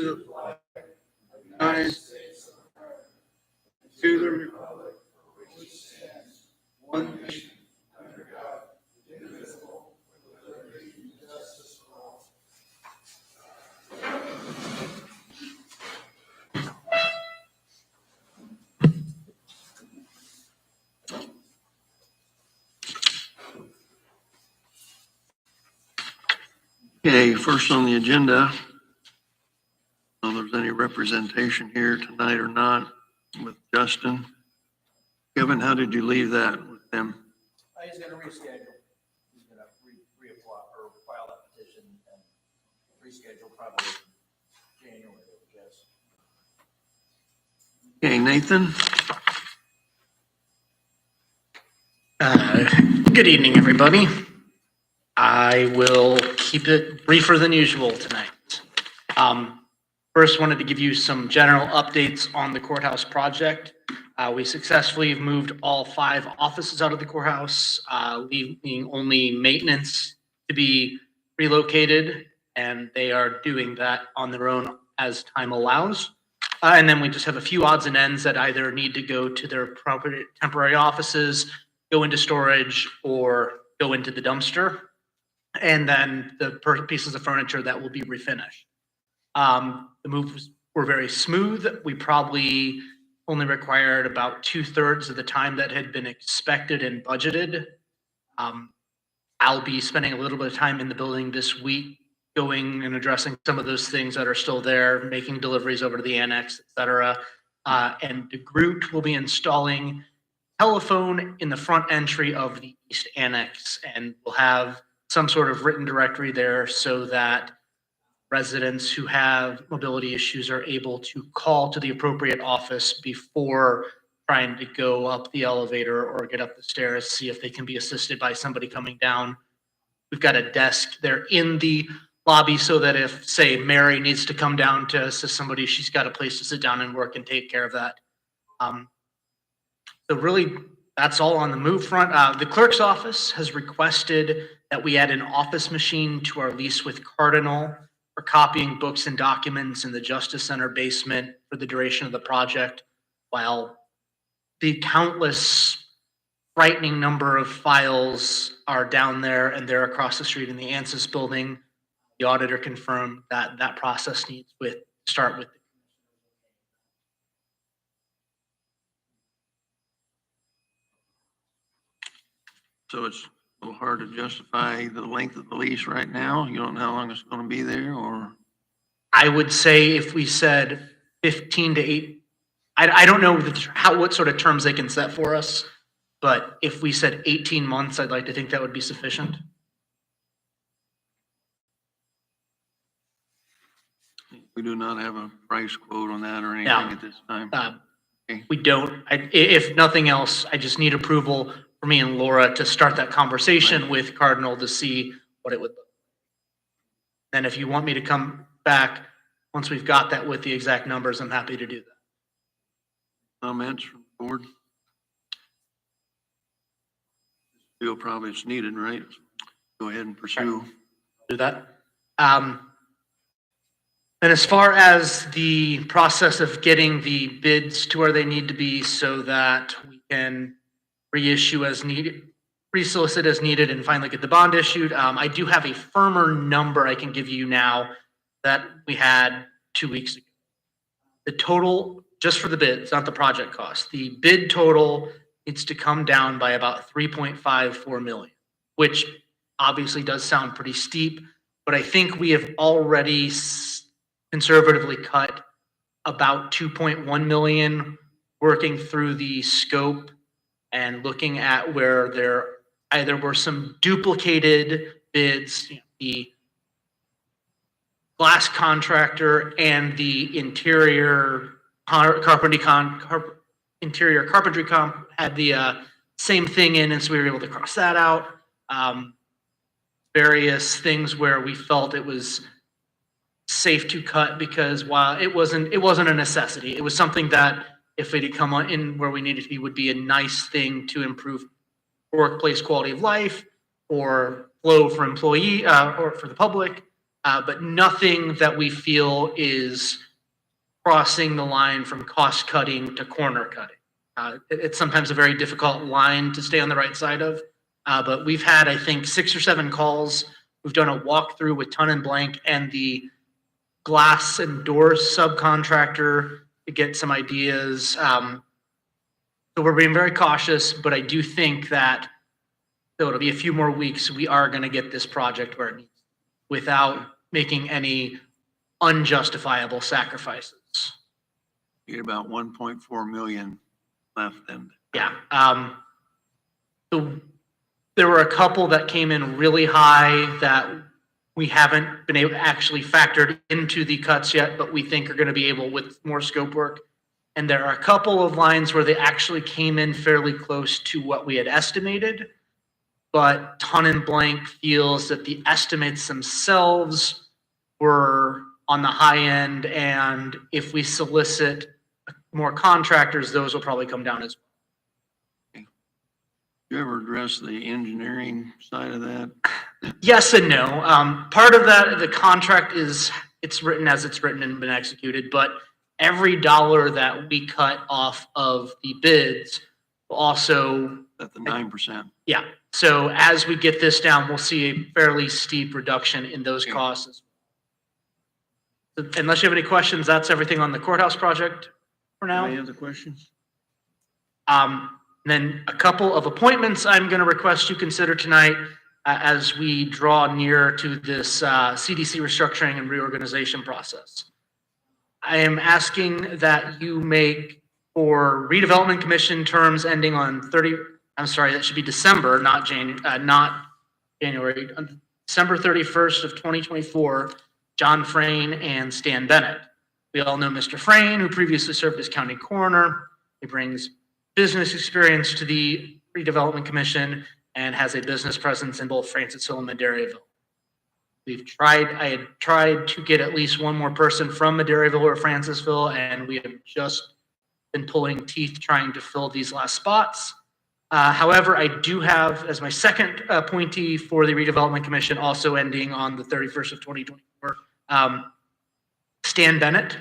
the flag of the United States of America, to the republic for which it stands, one nation, under God, indivisible, with liberty and justice for all. Okay, first on the agenda, I don't know if there's any representation here tonight or not with Justin. Kevin, how did you leave that with them? He's going to reschedule. He's going to reapply or file that petition and reschedule probably January, I guess. Okay, Nathan. Good evening, everybody. I will keep it briefer than usual tonight. First, wanted to give you some general updates on the courthouse project. We successfully moved all 5 offices out of the courthouse, leaving only maintenance to be relocated, and they are doing that on their own as time allows. And then we just have a few odds and ends that either need to go to their proper temporary offices, go into storage, or go into the dumpster. And then the pieces of furniture that will be refinished. The moves were very smooth. We probably only required about 2/3 of the time that had been expected and budgeted. I'll be spending a little bit of time in the building this week, going and addressing some of those things that are still there, making deliveries over to the annex, et cetera. And the Groot will be installing telephone in the front entry of the East Annex, and we'll have some sort of written directory there so that residents who have mobility issues are able to call to the appropriate office before trying to go up the elevator or get up the stairs, see if they can be assisted by somebody coming down. We've got a desk there in the lobby so that if, say, Mary needs to come down to assist somebody, she's got a place to sit down and work and take care of that. So really, that's all on the move front. The clerk's office has requested that we add an office machine to our lease with Cardinal for copying books and documents in the Justice Center basement for the duration of the project, while the countless frightening number of files are down there and they're across the street in the ANSYS building. The auditor confirmed that that process needs to start with. So it's a little hard to justify the length of the lease right now. You don't know how long it's going to be there, or? I would say if we said 15 to 8, I don't know what sort of terms they can set for us, but if we said 18 months, I'd like to think that would be sufficient. We do not have a price quote on that or anything No. at this time. Okay. We don't. If nothing else, I just need approval for me and Laura to start that conversation with Cardinal to see what it would look like. Then if you want me to come back, once we've got that with the exact numbers, I'm happy to do that. Comments from the board? Feel probably it's needed, right? Go ahead and pursue. Right. Do that. And as far as the process of getting the bids to where they need to be so that we can reissue as needed, resolicit as needed, and finally get the bond issued, I do have a firmer number I can give you now that we had 2 weeks ago. The total, just for the bids, not the project cost, the bid total needs to come down by about 3.54 million, which obviously does sound pretty steep, but I think we have already conservatively cut about 2.1 million, working through the scope and looking at where there either were some duplicated bids, the glass contractor and the interior carpentry had the same thing in, and so we were able to cross that out. Various things where we felt it was safe to cut because while it wasn't a necessity, it was something that if it had come in where we needed to be would be a nice thing to improve workplace quality of life or flow for employee or for the public. but nothing that we feel is crossing the line from cost cutting to corner cutting. It's sometimes a very difficult line to stay on the right side of, but we've had, I think, 6 or 7 calls. We've done a walkthrough with Ton and Blank and the glass and doors subcontractor to get some ideas. So we're being very cautious, but I do think that though it'll be a few more weeks, we are going to get this project where it needs without making any unjustifiable sacrifices. You get about 1.4 million left then. Yeah. So there were a couple that came in really high that we haven't been able to actually factored into the cuts yet, but we think are going to be able with more scope work. And there are a couple of lines where they actually came in fairly close to what we had estimated, but Ton and Blank feels that the estimates themselves were on the high end, and if we solicit more contractors, those will probably come down as well. You ever address the engineering side of that? Yes and no. Part of that, the contract it's written as it's written and been executed, but every dollar that we cut off of the bids will also, At the 9%. yeah. So as we get this down, we'll see a fairly steep reduction in those costs. Unless you have any questions, that's everything on the courthouse project for now. Any other questions? Then a couple of appointments I'm going to request you consider tonight as we draw near to this C.D.C restructuring and reorganization process. I am asking that you make for redevelopment commission terms ending on that should be December, not January, December 31st of 2024, John Frayne and Stan Bennett. We all know Mr. Frayne, who previously served as county coroner. He brings business experience to the redevelopment commission and has a business presence in both Francisville and Maderaeville. I had tried to get at least one more person from Maderaeville or Francisville, and we have just been pulling teeth trying to fill these last spots. However, I do have as my second appointee for the redevelopment commission, also ending on the 31st of 2024, Stan Bennett.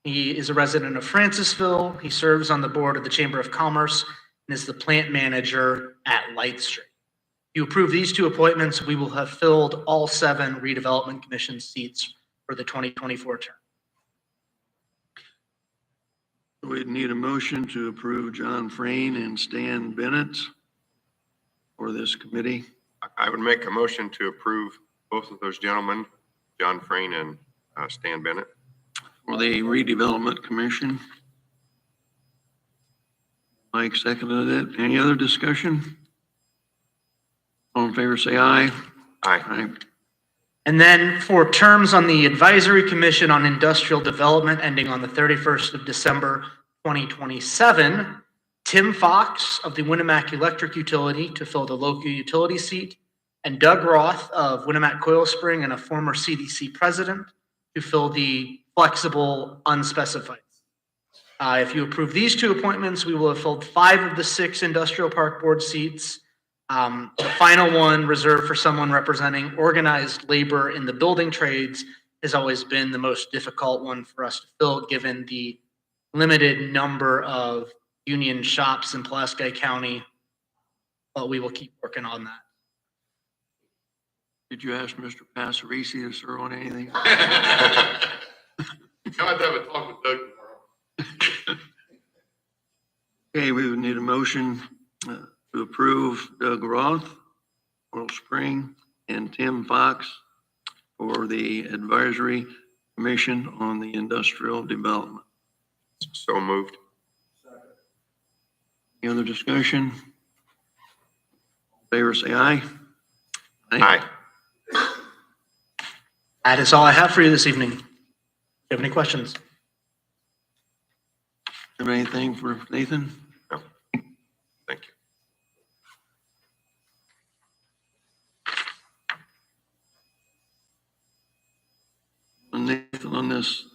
He is a resident of Francisville. He serves on the board of the Chamber of Commerce and is the plant manager at Light Street. If you approve these 2 appointments, we will have filled all 7 redevelopment commission seats for the 2024 term. We'd need a motion to approve John Frayne and Stan Bennett for this committee. I would make a motion to approve both of those gentlemen, John Frayne and Stan Bennett. For the redevelopment commission. Mike seconded it. Any other discussion? All in favor, say aye. Aye. Aye. And then for terms on the Advisory Commission on Industrial Development ending on the 31st of December 2027, Tim Fox of the Winamac Electric Utility to fill the local utility seat, and Doug Roth of Winamac Coil Spring and a former C.D.C president to fill the flexible unspecified. If you approve these 2 appointments, we will have filled 5 of the 6 industrial park board seats. The final one reserved for someone representing organized labor in the building trades has always been the most difficult one for us to fill, given the limited number of union shops in Pulaski County. But we will keep working on that. Did you ask Mr. Passerisi to serve on anything? I'll have to have a talk with Doug tomorrow. Okay, we would need a motion to approve Doug Roth, Coil Spring, and Tim Fox for the Advisory Commission on the Industrial Development. So moved. Any other discussion? All in favor, say aye. Aye. That is all I have for you this evening. Do you have any questions? Have anything for Nathan? No. Thank you. Nathan, on this.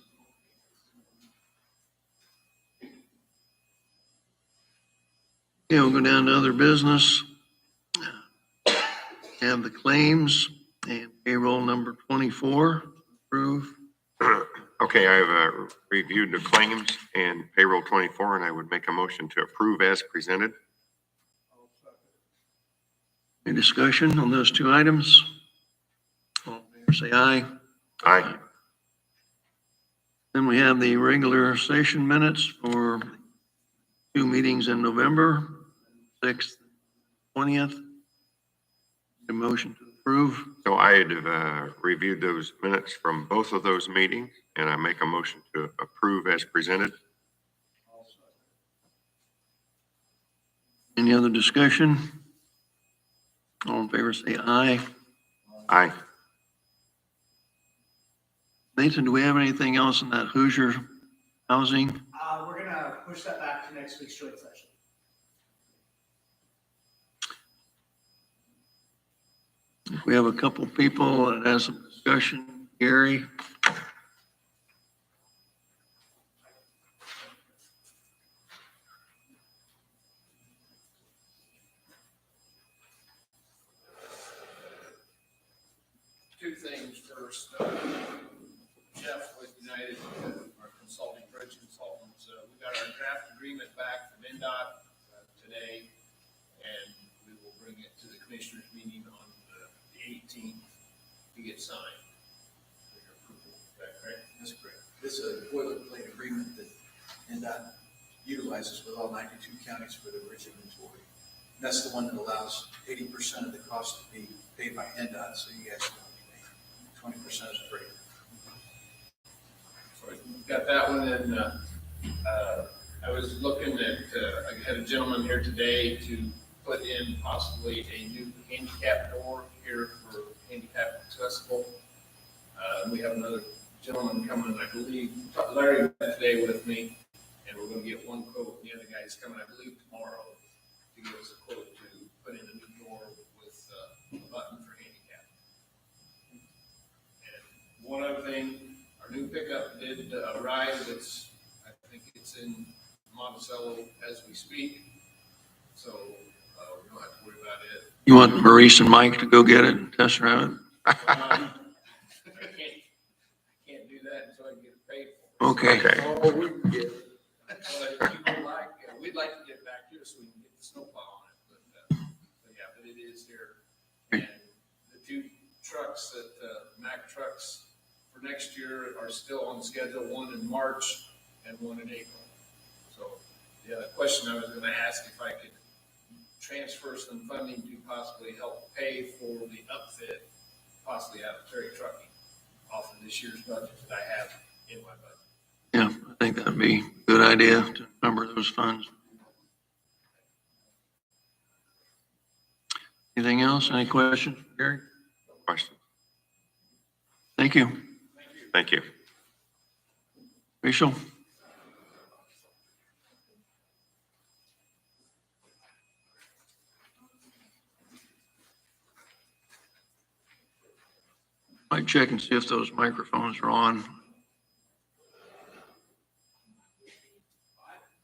Okay, we'll go down to other business. Have the claims. And payroll number 24, approve. Okay, I have reviewed the claims and payroll 24, and I would make a motion to approve as presented. Any discussion on those two items? All in favor, say aye. Aye. Then we have the regular session minutes for 2 meetings in November, 6th, 20th. A motion to approve. So I had reviewed those minutes from both of those meetings, and I make a motion to approve as presented. Any other discussion? All in favor, say aye. Aye. Nathan, do we have anything else in that Hoosier housing? We're gonna push that back to next week's joint session. We have a couple people that has some discussion. Gary? Two things first. Jeff with United, our consulting, bridge consultants, we got our draft agreement back from NDOT today, and we will bring it to the commissioners meeting on the 18th to get signed for your approval. Is that correct? That's correct. This is a boilerplate agreement that NDOT utilizes with all 92 counties for the bridge inventory. And that's the one that allows 80% of the cost to be paid by NDOT, so you guys don't pay 20% is free. So we got that one, and I was looking at, I had a gentleman here today to put in possibly a new handicap door here for handicap accessible. We have another gentleman coming, I believe, Larry met today with me, and we're gonna get one quote. The other guy's coming, I believe, tomorrow to give us a quote to put in a new door with a button for handicap. And one other thing, our new pickup did arrive. I think it's in Monticello as we speak, so we don't have to worry about it. You want Maurice and Mike to go get it and test drive it? I can't do that until I get it paid for. Okay. Okay. But people we'd like to get back here so we can get the snowplow on it, but yeah, but it is here. And the two trucks that, Mack trucks for next year are still on schedule, one in March and one in April. So the question I was gonna ask if I could transfer some funding to possibly help pay for the upfit, possibly out of Terry Trucking, off of this year's budget that I have in my budget. Yeah, I think that'd be a good idea to number those funds. Anything else? Any questions, Gary? Question. Thank you. Thank you. Rachel? Might check and see if those microphones are on.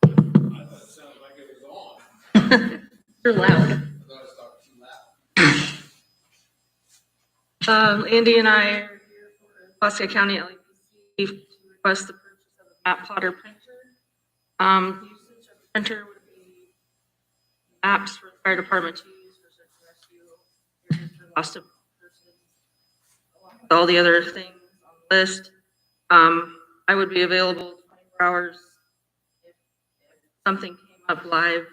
I thought it sounded like it was on. You're loud. I thought I was talking too loud. Andy and I are here for Pulaski County L.E.P.C. to request the purchase of a map plotter printer. Usage of the printer would be maps for the fire department to use for search and rescue, for lost of persons, along with all the other things on the list. I would be available 24 hours if something came up live.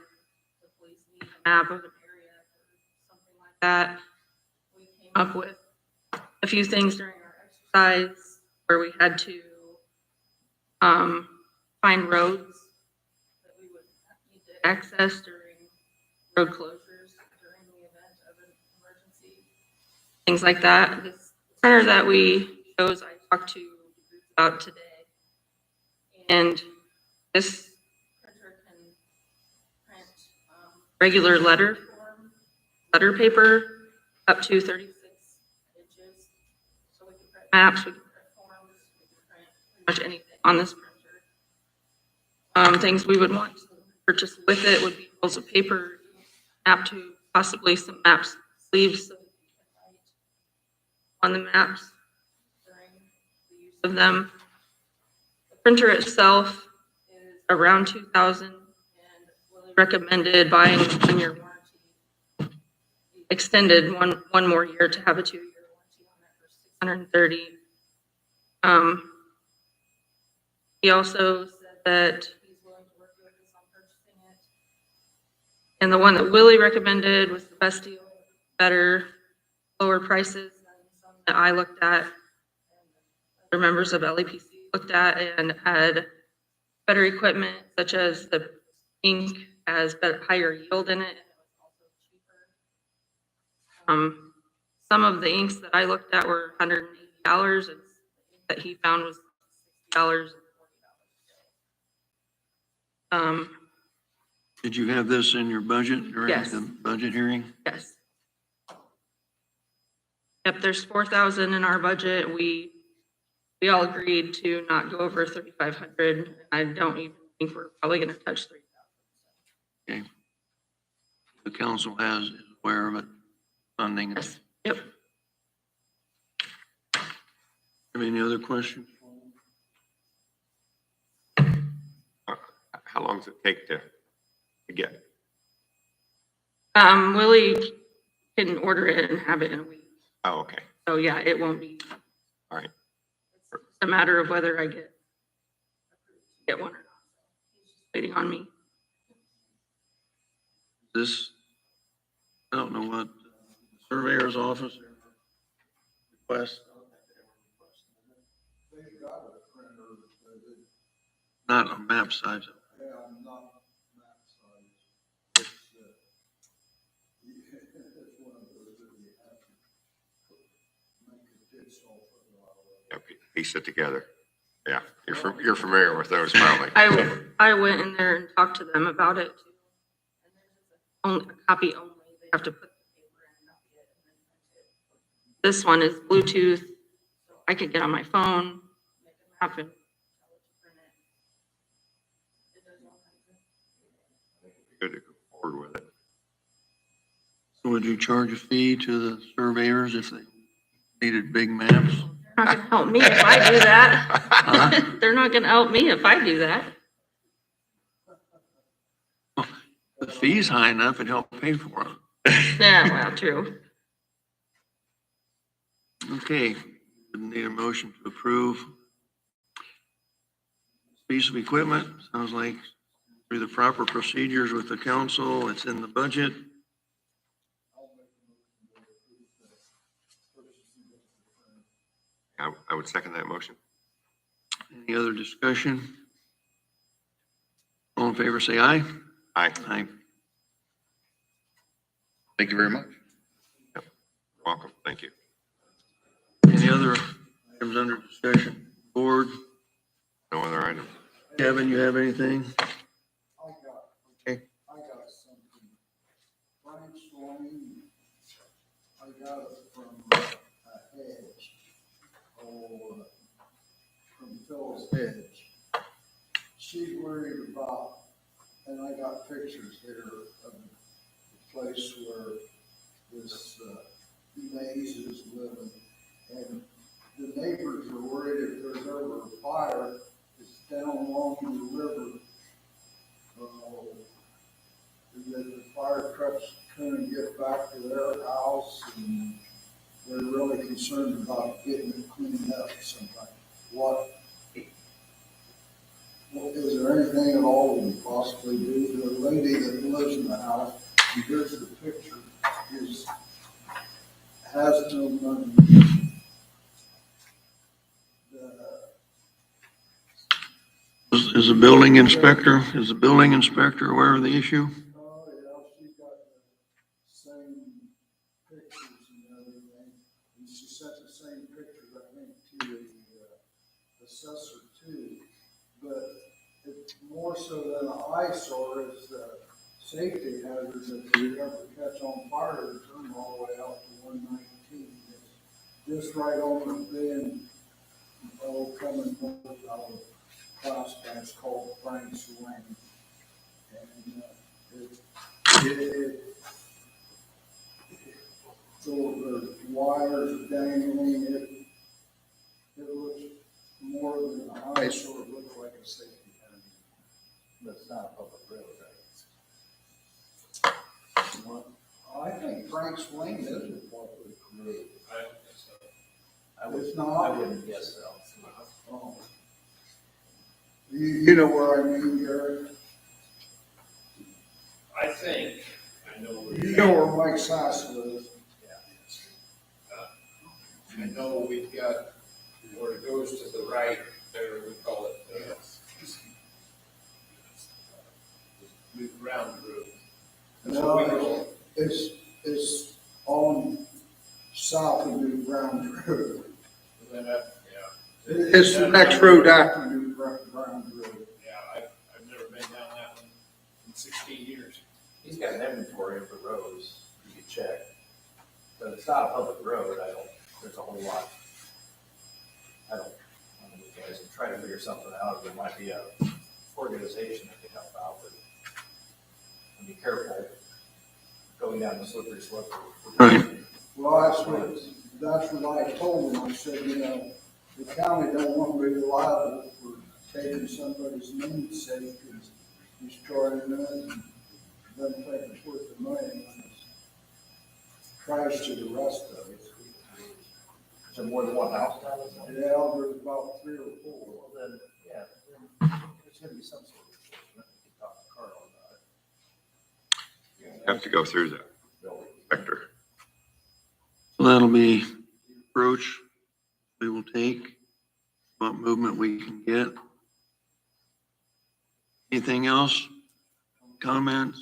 The police need a map of an area or something like that. We came up with a few things during our exercise where we had to find roads that we would need to access during road closures during the event of an emergency, things like that. This printer that we chose, I talked to about today, and this printer can print regular letter paper up to 36 inches. So we can print maps, we can print forms, we can print pretty much anything on this printer. Things we would want to purchase with it would be rolls of paper, map to possibly some map sleeves so that we can on the maps during the use of them. The printer itself is around 2,000 and Willie recommended buying a 1-year warranty. Extended one more year to have a 2-year warranty on it for 630. He also said that he's willing to work with us on purchasing it. And the one that Willie recommended was the best deal, better, lower prices than some that I looked at, and other members of L.E.P.C looked at, and had better equipment such as the ink has better, higher yield in it. And it was also cheaper. Some of the inks that I looked at were $180, and the ink that he found was $60 and $40. Did you have this in your budget during Yes. the budget hearing? Yes. Yep, there's 4,000 in our budget. We all agreed to not go over 3,500. I don't even think we're probably gonna touch 3,000. Okay. The council is aware of it, funding. Yes, yep. Have any other questions? How long does it take to get? Willie can order it and have it in a week. Oh, okay. So yeah, it won't be. All right. It's a matter of whether I get one or not. He's just waiting on me. This, I don't know what surveyor's office request. They've got a printer, Not on map size. yeah, not map size. It's one of those that you have to make a digital for a lot of it. Yeah, piece it together. Yeah, you're familiar with those probably. I went in there and talked to them about it too. And there's a copy only. They have to put the paper in, copy it, and then print it. This one is Bluetooth, so I could get on my phone, make a map, and tell it to print it. It does all kinds of. Good to go forward with it. So would you charge a fee to the surveyors if they needed big maps? They're not gonna help me if I do that. They're not gonna help me if I do that. The fee's high enough, it'd help pay for it. Yeah, well, true. Okay, need a motion to approve. Piece of equipment, sounds like through the proper procedures with the council, it's in the budget. I would second that motion. Any other discussion? All in favor, say aye. Aye. Aye. Thank you very much. Welcome. Thank you. Any other items under discussion? Board, No other items? Kevin, you have anything? Okay. I got something. Frank's Lane, I got it from a hedge, from Phil's hedge. She's worried about, and I got pictures here of the place where this E.M.A is living. And the neighbors are worried if there's ever a fire, it's down along the river. That the fire trucks couldn't get back to their house, and they're really concerned about getting it cleaned up sometime. Is there anything at all we can possibly do? The lady that lives in the house, and here's the picture, has no money. Is the building inspector aware of the issue? Oh, yeah, she's got the same pictures and everything, and she sent the same pictures, I think, to the assessor too. But it's more so than an eyesore, it's the safety hazard that if you ever catch on fire, to turn all the way out to 119. It's just right on the bend, coming north out of Pulaski, it's called Frank's Lane. And so the wires dangling, it looks more than a high, so it looks like a safety hazard. That's not a public road, right? I think Frank's Lane is a public road. I don't think so. It's not? wouldn't guess so. Oh. You know where I mean, Gary? I think, I know where You know where Mike's house lives. I know we've got, where it goes to the right, there, we call it, New Ground Road. That's what we call it. It's on south of New Ground Road. And then that, yeah. It's the next road after New Ground Road. Yeah, I've never been down that one in 16 years. He's got an inventory of the roads you can check. But it's not a public road, there's a whole lot. I don't know, you guys can try to figure something out, there might be a organization that can help out, but be careful going down the slippery slope. Right. Well, that's what I told him. I said, you know, the county don't want to be liable for taking somebody's name safe and destroying it and then taking it's worth the money when it's trash to the rest of it. Is there more than one house down there? Yeah, there's about 3 or 4. Well, then, yeah, then there's gonna be some sort of enforcement. We can talk to Carl about it. Have to go through the inspector. So that'll be approach we will take, what movement we can get. Anything else? Comments?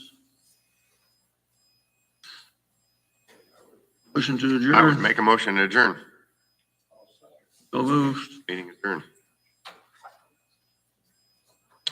Motion to I would adjourn. make a motion to adjourn. So moved. Meeting adjourned.